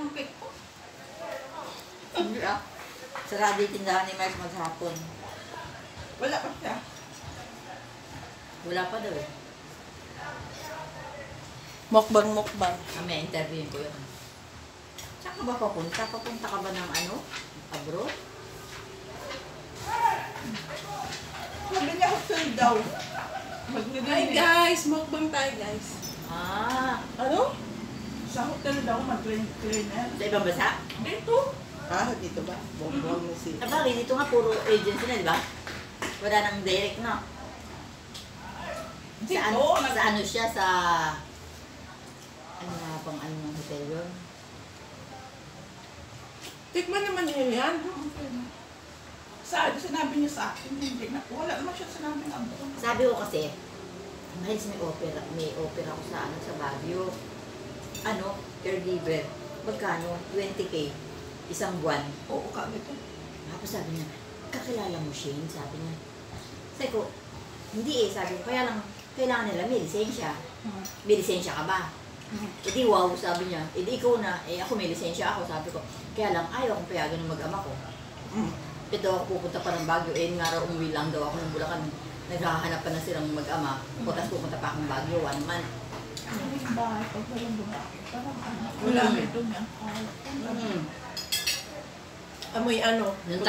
ng cake ko. Hindi ah. Sarado yung tindahan ni Mike maghapon. Wala pa siya. Wala pa daw eh. Mukbang. Kami, interviewin ko yun. Saan ka ba papunta? Papunta ka ba ng ano? Abroad? Sabi niya hotel daw. Hi guys, mukbang tayo guys. Ah, Ano? Sa hotel daw mag-cleaner. sa ibang bansa? Dito. Dito ba? Bumbong na si... Sabagay, dito nga puro agency na, di ba? Wala nang direct na. Dito. Sa ano siya? Sa... Ano nga bang ano ng hotel yun? Tikman naman niyo yan. Sinabi niya sa akin, hindi na. Wala naman siya sinabi ng abroad. Sabi ko kasi, mahal may opera ako sa ano sa Baguio. Ano, caregiver. Magkano? 20K. Isang buwan. Oo, kagad. Tapos sabi niya, kakilala mo Shane? Sabi niya. Sabi ko, hindi eh. Sabi ko, kaya lang, kailangan nila may lisensya. May lisensya ka ba? E di wow, sabi niya. E di ikaw na, eh ako may lisensya ako. Sabi ko, kaya lang ayaw kong payagan ng mag-ama ko. Ito ako pupunta pa ng Baguio. Eh nga raw umuwi lang daw ako ng Bulacan. Naghahanap pa na silang mag-ama. Tapos pupunta pa akong Baguio, 1 month. Yung bahay, pag walang babae, parang ano, Wala. wala ito niya. Amoy ano? Nung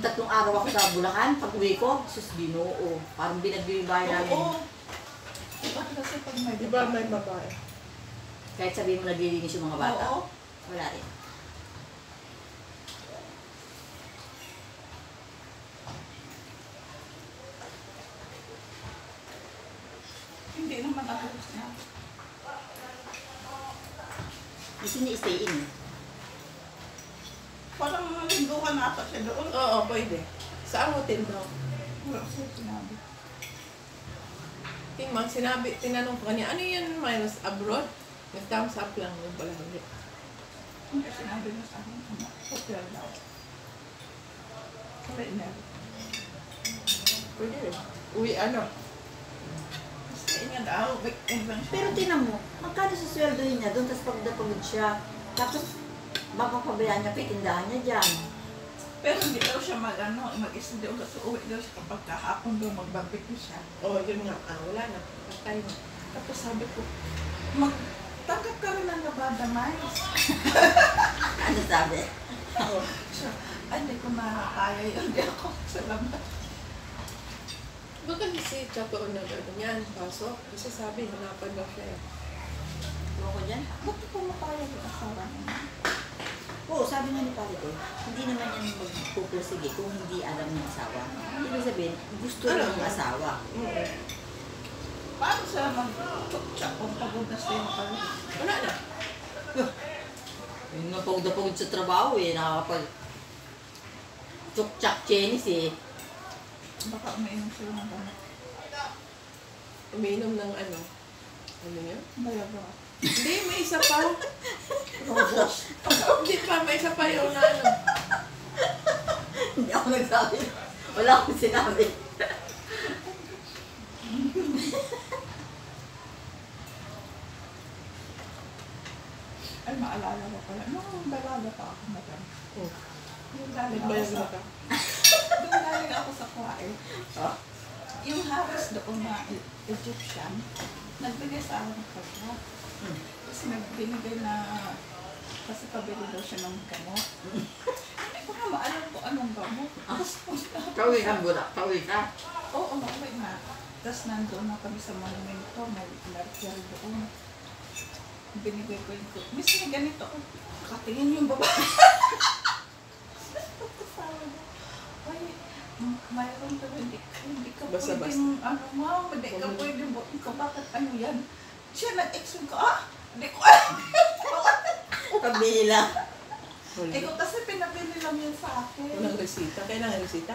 tatlong araw ako sa Bulacan, pag uwi ko, sus Ginoo. Parang binagbibahay namin. Oo. Diba kasi pag may Di ba may babae? Kahit sabihin mo naglilinis yung mga bata. Oo. Wala rin. Hindi naman ako niya. Gusto niya stay in. Parang lingguhan ata siya doon. Oo, pwede. Saan hotel daw? Wala siya sinabi. Tingman, tinanong ko kanya, ano yan, Miles, abroad? Nag-thumbs up lang, yung pala hindi. Hindi sinabi niya sa akin, ano, hotel daw. Cleaner. Pwede rin. Uwi, ano? Kasi niya daw, weekend lang siya. Pero tinan mo, magkano sa sweldohin niya doon, tapos pagod siya. Tapos, baka pabayaan niya, pitindahan niya dyan. Pero hindi daw siya mag-isip daw kasi uwi daw siya kapag kahapon daw magbarbecue siya. Oo, yun nga. Wala na. Patay na. Tapos sabi ko, magtanggap ka rin ng Nevada Miles. Ano sabi? Oo. Siya, ay, hindi ko makakaya yun. Hindi ako sa labas. Baka si Chapo na ganyan, pasok. Kasi sabi, hanapan daw siya. Ewan ko dyan. Ba't ko makaya yung asawa niya? Oo, sabi nga ni Pare ko, hindi naman yan magpupursige kung hindi alam ng asawa. Ibig sabihin, gusto lang ng asawa. Paano siya mag-chok-chok kung pagod na siya pala? Wala na. Yung napagod na pagod sa trabaho eh, nakakapag chok-chak chenis eh. Baka umiinom sila ng gamot. Umiinom ng ano? Ano yun? Bayaga. Hindi, may isa pa. Robos. Hindi pa, may isa pa yung ano. Hindi ako nagsabi. Wala akong sinabi. Ay, maalala ko pala. Nung dalaga pa ako, madam. Oh. Yung galing ako Nagbayag sa... na ka. Yung galing ako sa Kuwait. Oh? Yung Harris doon na Egyptian, nagbigay sa akin ng pagka. Kasi nagbinigay na... Kasi pabili daw siya ng gamot. Hindi ko na maalam kung anong gamot. Kawi ka muna. Kawi ka. Oo, okay na. Tapos nandun na kami sa monumento, may mercury doon. Binigay ko yung cook. Miss, may ganito. Nakatingin yung babae. Ay, mayroon ka hindi ka Basta-basta. pwedeng, ano mo, hindi ka pwedeng, bakit ano yan? Siya nag-explain ko, hindi ko Pabili lang. Ikaw kasi pinabili lang yan sa akin. Walang resita. Kailangan resita?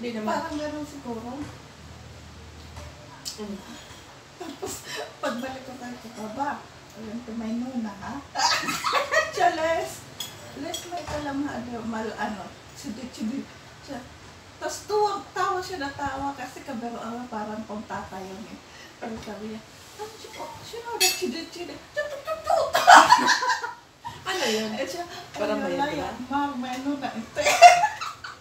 Hindi naman. Parang gano'n siguro. Tapos, pagbalik ko tayo ko ba? Alam ko, may nuna, ha? Siya, Les, may kalamhado, chidi. Siya. Tapos tawa siya na tawa kasi kabero parang kung tatayo niya. Pero sabi niya, sino na chidi? yun? Eh siya, Parang ay, bayad wala ka? yan. May nuna. Ito.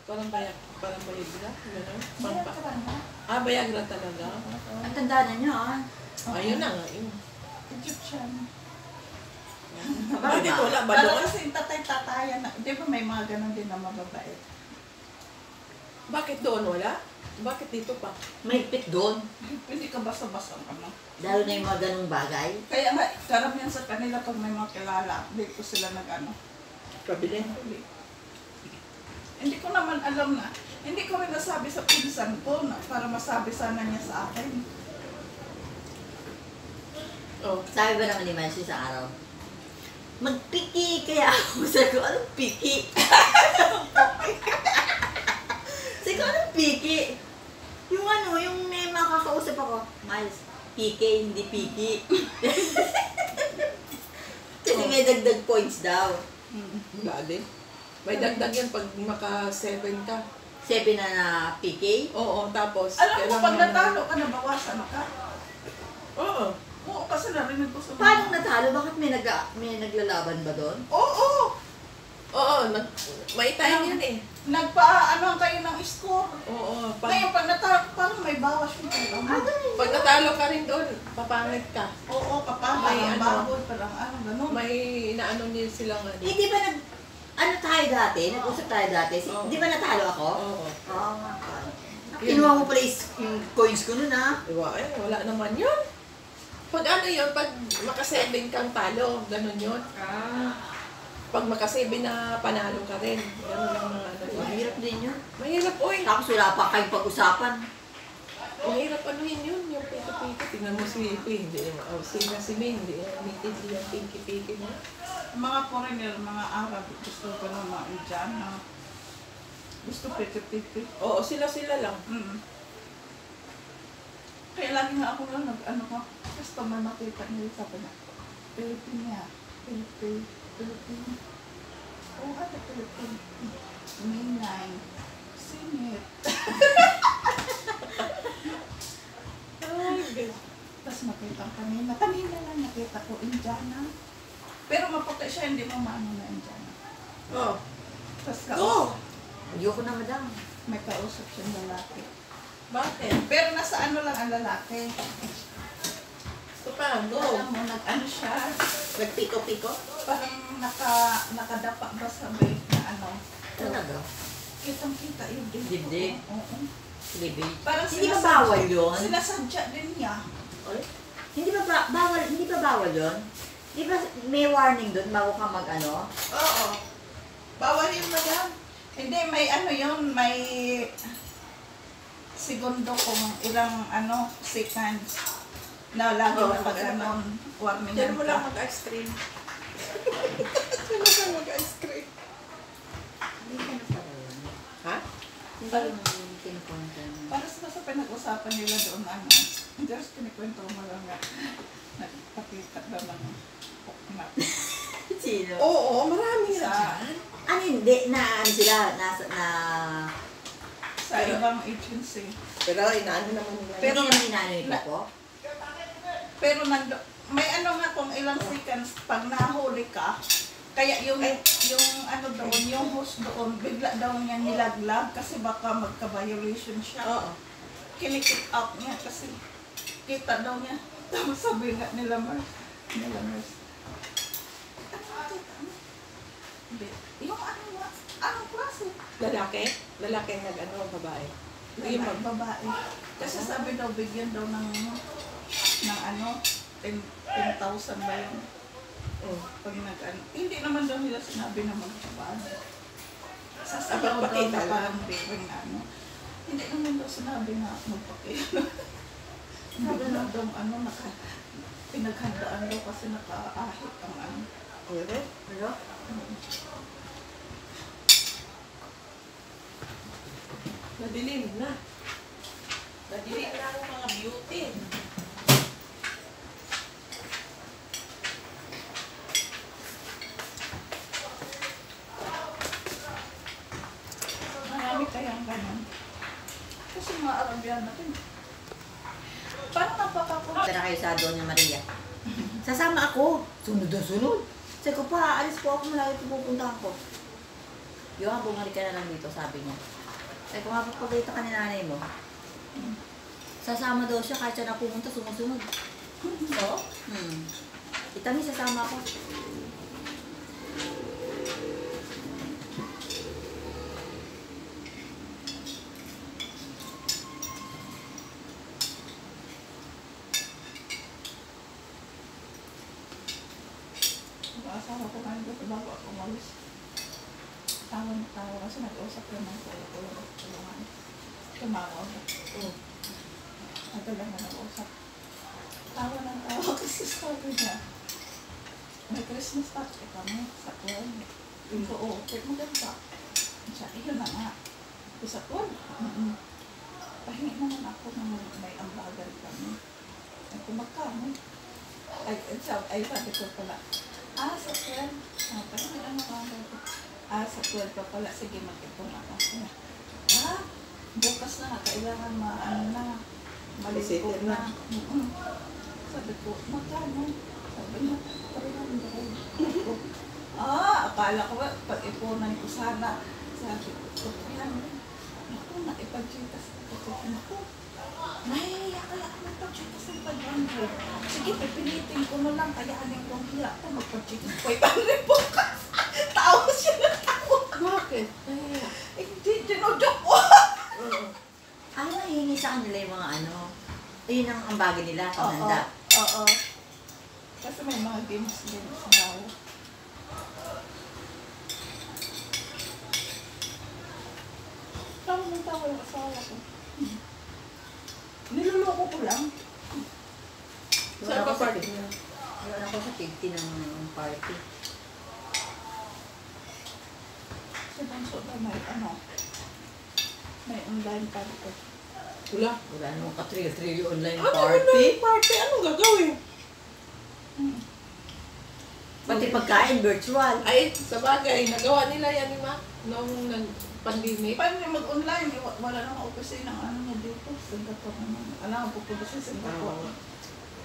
Parang Viagra? Gano'n? Bayad ka lang ha? Viagra talaga? Ang tanda na niya, ah. Ayun na nga, yun. Egyptian. Bakit wala ba Parang doon? kasi yung tatay-tatayan na, di ba may mga ganun din na mababait? Bakit doon wala? Bakit dito pa? Mahigpit doon. Hindi ka basta-basta ano. Lalo na yung mga ganung bagay. Kaya nga, karamihan sa kanila pag may mga kilala, dito sila nag-ano. Pabili. Hindi ko naman alam na, hindi ko rin nasabi sa pinsan ko na para masabi sana niya sa akin. Oh. Sabi ba naman ni Mansi sa araw? Magpiki kaya ako. Sabi ko, anong piki? Sabi ko, anong piki? Yung ano, yung may makakausap ako. Miles, piki, hindi piki. Kasi may dagdag points daw. Wala din. May dagdag yan pag maka-7 ka. 7 na PK. Oo, tapos... Alam mo, kailangan- pag natalo ka, nabawasan ka. Oo. Oo, kasi narinig ko sa Paano natalo? Bakit may naglalaban ba doon? Oo! Oo, may time yun eh. Nagpa-ano kayo ng score. Oo, Ngayon, pag natalo, parang may bawas mo kayo. pag natalo ka rin doon, papangit ka. Oo, kapama, May ang ano. baboy, parang ano, ganun. May inaano niyo silang ano. Eh, di ba ano tayo dati? Nag-usap tayo dati. Oo. Di ba natalo ako? Oo. Oo nga. Kinuha mo pala yung coins ko nun, ha? Diba? Eh, wala naman yun. Pag ano yun, pag maka-7 kang talo, ganun yun. Pag maka-7 na panalo ka rin. Ganun lang mga ano yun. Mahirap din yun. Mahirap, oy. Tapos wala pa kayong pag-usapan. Mahirap anuhin yun, yung pito-pito. Tingnan mo si Ipi, hindi naman. Oh, si May, hindi naman. Hindi yung pinky-pinky mo. Mga foreigner, mga Arab, gusto ko ng mga Indian, na gusto piti-piti. Oo, sila lang. Kaya lagi nga ako lang nag-ano ko, gusto man makita nila sa kanya. Pilipina, Pilipina. Oo, ate Pilipina. Minay, singit. Ay, good. Tapos nakita ko kanina lang nakita ko Indiana. Pero maputi siya, hindi mo maano na Indiana. Oh. Tapos Go! Ayoko na, madam. may kausap siyang lalaki. Bakit? Pero nasa ano lang ang lalaki. Ito pa, go. Alam mo, nag-ano siya, Nagpiko-piko? parang nakadapa ba sa bait na ano. Talaga? Kitang-kita yung dibdib. Dibdib? Oo. Libig. Parang Hindi ba bawal yun? Sinasadya din niya. Hindi ba bawal yun? Di ba may warning doon bago ka mag-ano? Oo. Bawal yun, madam. Hindi, may ano yun, may segundo kung ilang ano, seconds na lagi Oo, na pag ganon, warning Diyan mo lang ka. mag-ice cream. Diyan mo lang mag-ice cream. Hindi ka na pala yun. Ha? Hindi yung kinukunta mo. Para sa pinag-usapan nila doon, ano, just kinikwento mo lang nga, nagpakita daw ng na, Sino? Oo, marami na Sa- dyan. Ano hindi? Na ano sila? sa ibang agency. Pero inaano naman nila. Pero Pero- hindi naman inaano yung po? Pero may ano nga kung ilang seconds pag nahuli ka, kaya yung ano doon, yung host doon, bigla daw niya nilaglag kasi baka magka-violation siya. Oo. Kinikip out niya kasi kita daw niya. Tapos sabi nga nila Mars, hindi. Yung ano nga, anong klase? Lalaki? Lalaki nag-ano, babae. Hindi Yung mag... babae. Kasi sabi daw, bigyan daw ng ano, 10,000 ba yun? Oh. Pag nag-ano. Hindi naman daw nila sinabi na magtrabaho. Sa Ah, sayaw daw magpakita na lang. parang biring na ano. Hindi naman daw sinabi na magpakita. Sabi na daw ano, pinaghandaan daw kasi nakaahit ang ano. Pero, Ano? nadilim na. Nadilim na ang mga beauty. Marami kayang ganun. Kasi mga Arabian natin. Parang napakapunta. Tara kayo sa Doña Maria. Sasama ako. Sunod na sunod. Sabi ko, pa, alis po ako, malayo po pupuntahan ko. Yung bumalik ka na lang dito, sabi niya. Sabi ko nga, papagalitan ka ni nanay mo. Sasama daw siya, kahit siya na pumunta, sumusunod. Oo? Itami, sasama ako. Asawa ko nga dito bago ako umalis. Tawa na tawa kasi nag-usap yun ng tulungan. Tumawag. Matagal na nag-usap. Tawa ng tawa kasi sabi niya, may Christmas party kami sa Kwan. Ito, kahit maganda. Siya, yun na nga. Sa Kwan. Pahingi naman ako ng may ambagan kami. Ay, kumagkano. Ay, sabi ko pala, sa 12. Pahingi naman ako. Sa 12 pa pala. Sige, mag-ipon ako. Bukas na, kailangan maligo na. Sabi ko, magkano? Sabi niya, 300. Akala ko ba, pag-ipunan ko sana. Sabi ko, 300. Naku, naipag-chitas ako. Naku, nahihiya kaya ako magpag-chitas ng 500. Sige, pipilitin ko na lang. Kaya aling kong hiya ako magpag-chitas 500 bukas. Tawa siya na tawa. Bakit? Nahiya. Hindi, dinodok ko. Nahihingi sa kanila yung mga ayun ang bagay nila, panghanda. Oo. Kasi may mga games daw. Tawa ng tawa yung asawa ko. Niloloko ko lang. Saan pa party niya? Iwan ako sa 50 ng party. Sa banso na may online party. Wala. Wala namang ka-thrill yung online Ano party. party? Anong gagawin? Pati pagkain, virtual. Ay, sa bagay, nagawa nila yan ni Ma noong pandemic. Paano yung mag-online? Wala nang opisina ng dito. Singapore naman. Alam mo, pupunta sa Singapore.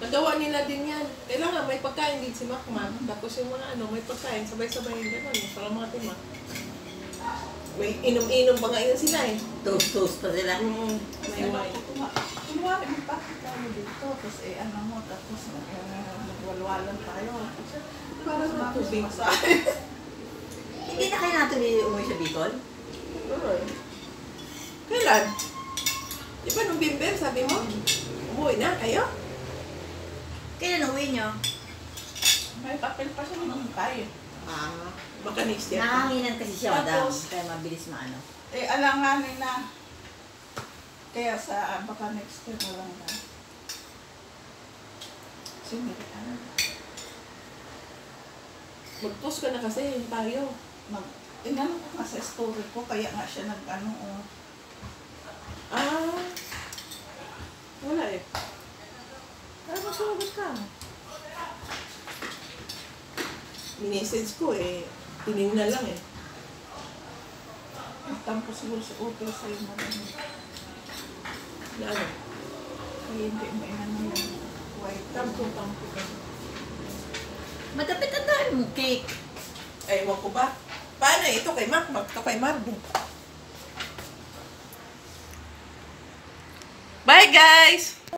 Nagawa nila din yan. Kailangan may pagkain din si Macman. Tapos yung mga may pagkain, sabay-sabay yung gano'n. Para mga tima. May inom-inom pa nga yun sila eh. Toast pa sila. May wine. Kunwari, magpapit tayo dito. Tapos tapos magwalwalan tayo. Para sa tubig. Hindi na kayo natuloy umuwi sa Bicol? Kailan? Di ba nung Bimber, sabi mo? Umuwi na kayo? Kailan uwi nyo? May papel pa siya ng tayo. Baka next year. Nahanginan kasi siya, madam. Tapos, Kaya mabilis maano. alanganin na. Kaya baka next year na lang na. Sinirihan. Mag-post ka na kasi tayo. Inano ko nga sa story ko, kaya nga siya Wala eh. Para masulat ka. Minessage ko eh. Tinignan lang eh. Tampo siguro sa hotel sa'yo marami. Na ano? Kaya hindi mo yung white. Tampo ka. Madapit ang dahil mo cake. Ay, ewan ko ba? Paano eh? Ito kay Mac, ito kay Marvin. Bye guys!